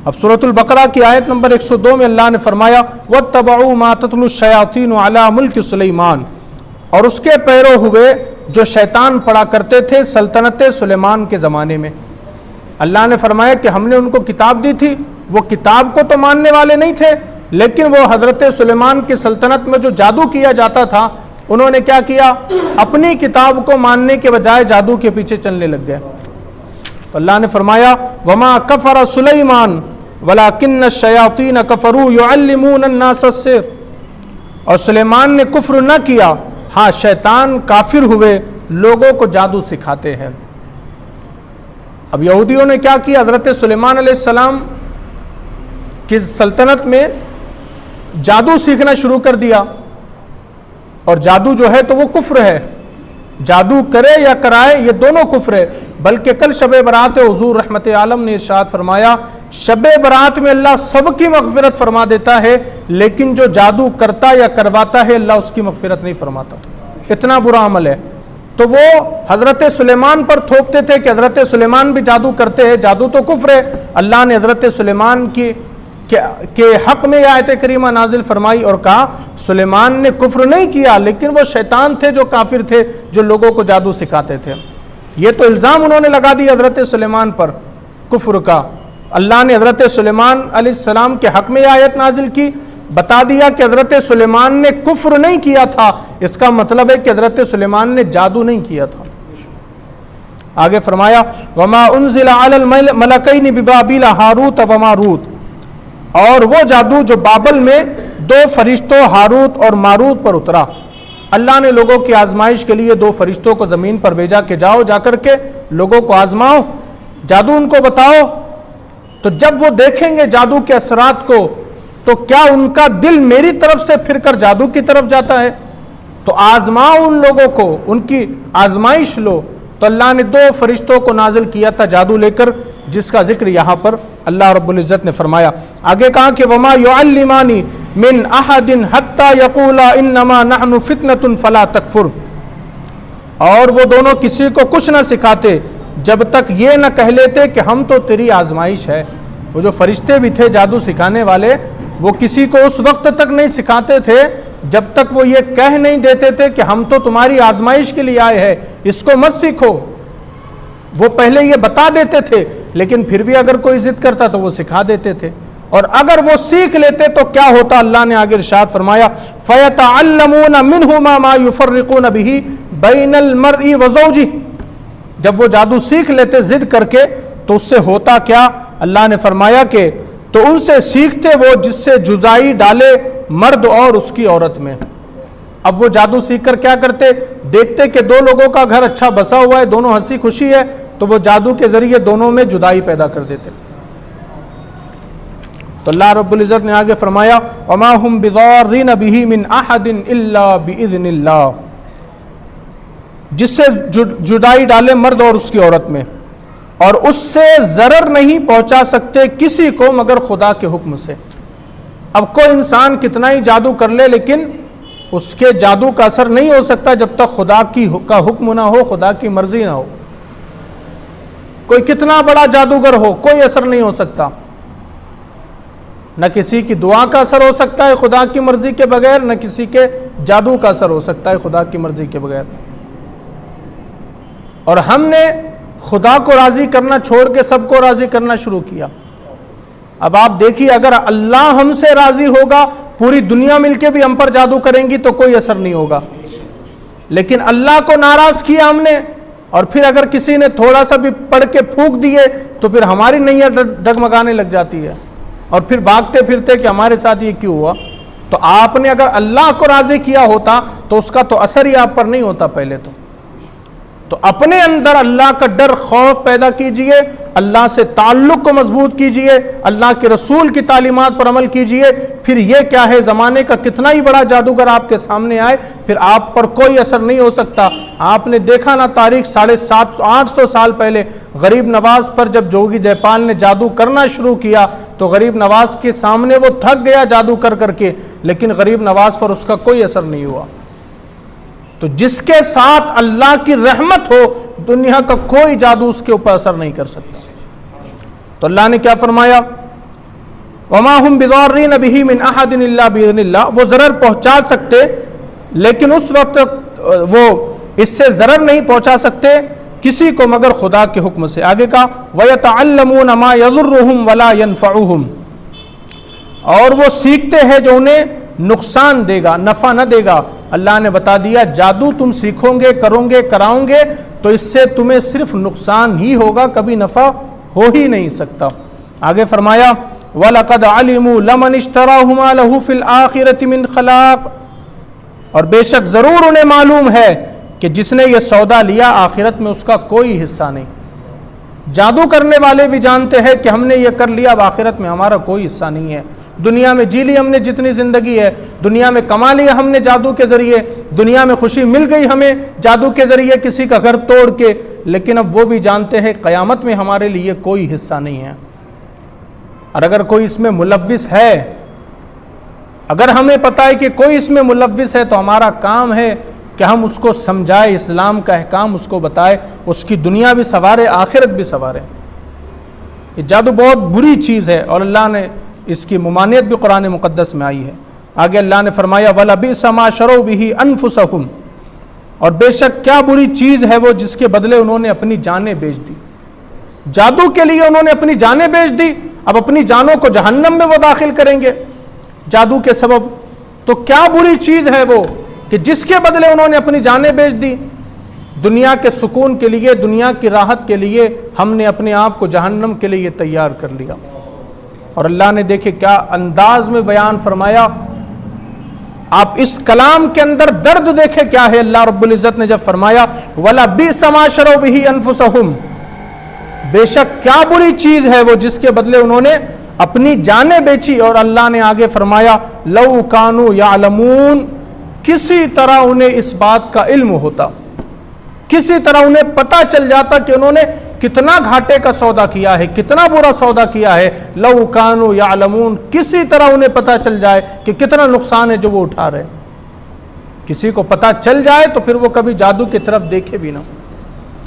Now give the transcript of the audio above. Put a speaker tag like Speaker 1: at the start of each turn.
Speaker 1: अब सूरतुल बकरा की आयत नंबर 102 में अल्लाह ने फरमाया वत्तबऊ मा तत्लु शयातीन अला मुल्क सुलेमान, और उसके पैरों हुए जो शैतान पढ़ा करते थे सल्तनत सुलेमान के ज़माने में। अल्लाह ने फरमाया कि हमने उनको किताब दी थी, वो किताब को तो मानने वाले नहीं थे, लेकिन वो हज़रत सुलेमान की सल्तनत में जो जादू किया जाता था, उन्होंने क्या किया, अपनी किताब को मानने के बजाय जादू के पीछे चलने लग गए। तो अल्लाह ने फरमाया वमा कफर सुलेमान वलाकिन्न शयातीन कफरू युअल्लिमून अन्नास अस्सिर, और सुलेमान ने कुफ्र न किया, हाँ शैतान काफिर हुए लोगों को जादू सिखाते हैं। अब यहूदियों ने क्या किया, हज़रत सुलेमान अलैहिस्सलाम की सल्तनत में जादू सीखना शुरू कर दिया, और जादू जो है तो वो कुफ्र है, जादू करे या कराए ये दोनों कुफ्र है। बल्कि कल शब बरात हुजूर रहमत आलम ने इरशाद फरमाया शब बरात में अल्लाह सबकी मग़फ़िरत फरमा देता है, लेकिन जो जादू करता या करवाता है अल्लाह उसकी मग़फ़िरत नहीं फरमाता। इतना बुरा अमल है। तो वो हज़रत सुलेमान पर थोपते थे कि हज़रत सुलेमान भी जादू करते हैं, जादू तो कुफ्र है। अल्लाह ने हज़रत सुलेमान के हक़ में आयत करीमा नाजिल फरमाई और कहा सुलेमान ने कुफ्र नहीं किया, लेकिन वो शैतान थे जो काफिर थे, जो लोगों को जादू सिखाते थे। ये तो इल्ज़ाम उन्होंने लगा दिया हज़रत सुलेमान पर कुफ्र का। अल्लाह ने हज़रत सुलेमान अलैहिस्सलाम के हक़ में आयत नाजिल की, बता दिया कि हज़रत सुलेमान ने कुफ्र नहीं किया था, इसका मतलब है कि हज़रत सुलेमान ने जादू नहीं किया था। आगे फरमाया वमा उन्ज़िला अलल मलकैनि बिबाबिल हारूत व मारूत, और वो जादू जो बाबल में दो फरिश्तों हारूत और मारूत पर उतरा। अल्लाह ने लोगों की आजमाइश के लिए दो फरिश्तों को ज़मीन पर भेजा कि जाओ जाकर के लोगों को आजमाओ, जादू उनको बताओ। तो जब वो देखेंगे जादू के असरात को, तो क्या उनका दिल मेरी तरफ से फिरकर जादू की तरफ जाता है? तो आजमाओ उन लोगों को, उनकी आजमाइश लो। तो अल्लाह ने दो फरिश्तों को नाजिल किया था जादू लेकर, जिसका जिक्र यहाँ पर अल्लाह रब्बुल इज़्ज़त ने फरमाया। आगे कहा कि वमा युअल्लिमानी मिन अहदिन हत्ता यक़ूला इन्नमा नहनु फितनतुन फला तकफुर, और वो दोनों किसी को कुछ न सिखाते जब तक ये न कह लेते कि हम तो तेरी आजमाइश है। वो जो फरिश्ते भी थे जादू सिखाने वाले, वो किसी को उस वक्त तक नहीं सिखाते थे जब तक वो ये कह नहीं देते थे कि हम तो तुम्हारी आजमाइश के लिए आए हैं, इसको मत सीखो। वो पहले ये बता देते थे, लेकिन फिर भी अगर कोई जिद करता तो वो सिखा देते थे। और अगर वो सीख लेते तो क्या होता, अल्लाह ने आगे इरशाद फरमाया फयतअल्लमून मिन्हुमा मा युफर्रिकून बिही बैनल मर्इ व ज़ौजी, जब वो जादू सीख लेते जिद करके तो उससे होता क्या, अल्लाह ने फरमाया कि तो उनसे सीखते वो जिससे जुदाई डाले मर्द और उसकी औरत में। अब वो जादू सीख कर क्या करते, देखते कि दो लोगों का घर अच्छा बसा हुआ है, दोनों हंसी खुशी है, तो वो जादू के जरिए दोनों में जुदाई पैदा कर देते। तो अल्लाह रब्बुल इज़्ज़त ने आगे फरमाया वमा हुम बिज़ारिन बिही मिन अहदिन इल्ला बिइज़्निल्लाह, जिससे जुदाई डाले मर्द और उसकी औरत में, और उससे जरर नहीं पहुंचा सकते किसी को मगर खुदा के हुक्म से। अब कोई इंसान कितना ही जादू कर ले, लेकिन उसके जादू का असर नहीं हो सकता जब तक खुदा का हुक्म ना हो, खुदा की मर्जी ना हो। कोई कितना बड़ा जादूगर हो, कोई असर नहीं हो सकता। न किसी की दुआ का असर हो सकता है खुदा की मर्जी के बगैर, न किसी के जादू का असर हो सकता है खुदा की मर्जी के बगैर। और हमने खुदा को राजी करना छोड़ के सबको राजी करना शुरू किया। अब आप देखिए, अगर अल्लाह हमसे राजी होगा, पूरी दुनिया मिलके भी हम पर जादू करेंगी तो कोई असर नहीं होगा। लेकिन अल्लाह को नाराज किया हमने, और फिर अगर किसी ने थोड़ा सा भी पढ़ के फूंक दिए तो फिर हमारी नैया डगमगाने लग जाती है, और फिर भागते फिरते कि हमारे साथ ये क्यों हुआ। तो आपने अगर अल्लाह को राजी किया होता तो उसका तो असर ही आप पर नहीं होता पहले तो अपने अंदर अल्लाह का डर खौफ पैदा कीजिए, अल्लाह से ताल्लुक को मजबूत कीजिए, अल्लाह के रसूल की तालीमात पर अमल कीजिए। फिर ये क्या है, ज़माने का कितना ही बड़ा जादूगर आपके सामने आए, फिर आप पर कोई असर नहीं हो सकता। आपने देखा ना, तारीख 750-800 साल पहले गरीब नवाज पर जब जोगी जयपाल ने जादू करना शुरू किया तो गरीब नवाज के सामने वो थक गया जादू कर करके, लेकिन गरीब नवाज पर उसका कोई असर नहीं हुआ। तो जिसके साथ अल्लाह की रहमत हो, दुनिया का कोई जादू उसके ऊपर असर नहीं कर सकता। तो अल्लाह ने क्या फरमाया, वमा हुम बिदार्रीन बिही मिन अहदिन इल्ला बिइज़्निल्लाह, वो ज़रर पहुंचा सकते लेकिन उस वक्त वो इससे ज़रर नहीं पहुंचा सकते किसी को मगर खुदा के हुक्म से। आगे का वयतअल्लमून मा यज़ुर्रुहुम वला यनफ़उहुम, और वो सीखते हैं जो उन्हें नुकसान देगा, नफ़ा न देगा। अल्लाह ने बता दिया जादू तुम सीखोगे, करोगे, कराओगे तो इससे तुम्हें सिर्फ नुकसान ही होगा, कभी नफ़ा हो ही नहीं सकता। आगे फरमाया वलक़द अलिमू लमन इश्तराहु मा लहू फिल आखिरति मिन खलाक़, और बेशक ज़रूर उन्हें मालूम है कि जिसने ये सौदा लिया आखिरत में उसका कोई हिस्सा नहीं। जादू करने वाले भी जानते हैं कि हमने ये कर लिया, अब आखिरत में हमारा कोई हिस्सा नहीं है। दुनिया में जी ली हमने जितनी ज़िंदगी है, दुनिया में कमा लिया हमने जादू के ज़रिए, दुनिया में खुशी मिल गई हमें जादू के ज़रिए किसी का घर तोड़ के, लेकिन अब वो भी जानते हैं क़यामत में हमारे लिए कोई हिस्सा नहीं है। और अगर कोई इसमें मुलव्विस है, अगर हमें पता है कि कोई इसमें मुलव्विस है, तो हमारा काम है कि हम उसको समझाए, इस्लाम का अहकाम उसको बताए, उसकी दुनिया भी संवारे, आखिरत भी संवारे। ये जादू बहुत बुरी चीज़ है और अल्लाह ने इसकी मुमानियत भी कुरान मुक़द्दस में आई है। आगे अल्लाह ने फरमाया वलबिअस मा शरौ बिही अनफुसहुम, और बेशक क्या बुरी चीज़ है वो जिसके बदले उन्होंने अपनी जानें बेच दी। जादू के लिए उन्होंने अपनी जानें बेच दी, अब अपनी जानों को जहन्नम में वो दाखिल करेंगे जादू के सबब। तो क्या बुरी चीज़ है वो कि जिसके बदले उन्होंने अपनी जानें बेच दी। दुनिया के सुकून के लिए, दुनिया की राहत के लिए हमने अपने आप को जहन्नम के लिए तैयार कर लिया। और अल्लाह ने देखे क्या अंदाज में बयान फरमाया, आप इस कलाम के अंदर दर्द देखे क्या है। अल्लाह रब्बुल इज़्ज़त ने जब फरमाया वला बिअस मा शरौ बिही अनफुसहुम, बेशक क्या बुरी चीज है वो जिसके बदले उन्होंने अपनी जानें बेची। और अल्लाह ने आगे फरमाया लौ कानू यालमून, किसी तरह उन्हें इस बात का इल्म होता, किसी तरह उन्हें पता चल जाता कि उन्होंने कितना घाटे का सौदा किया है, कितना बुरा सौदा किया है। लौ कानू यालमून, किसी तरह उन्हें पता चल जाए कि कितना नुकसान है जो वो उठा रहे। किसी को पता चल जाए तो फिर वो कभी जादू की तरफ देखे भी ना।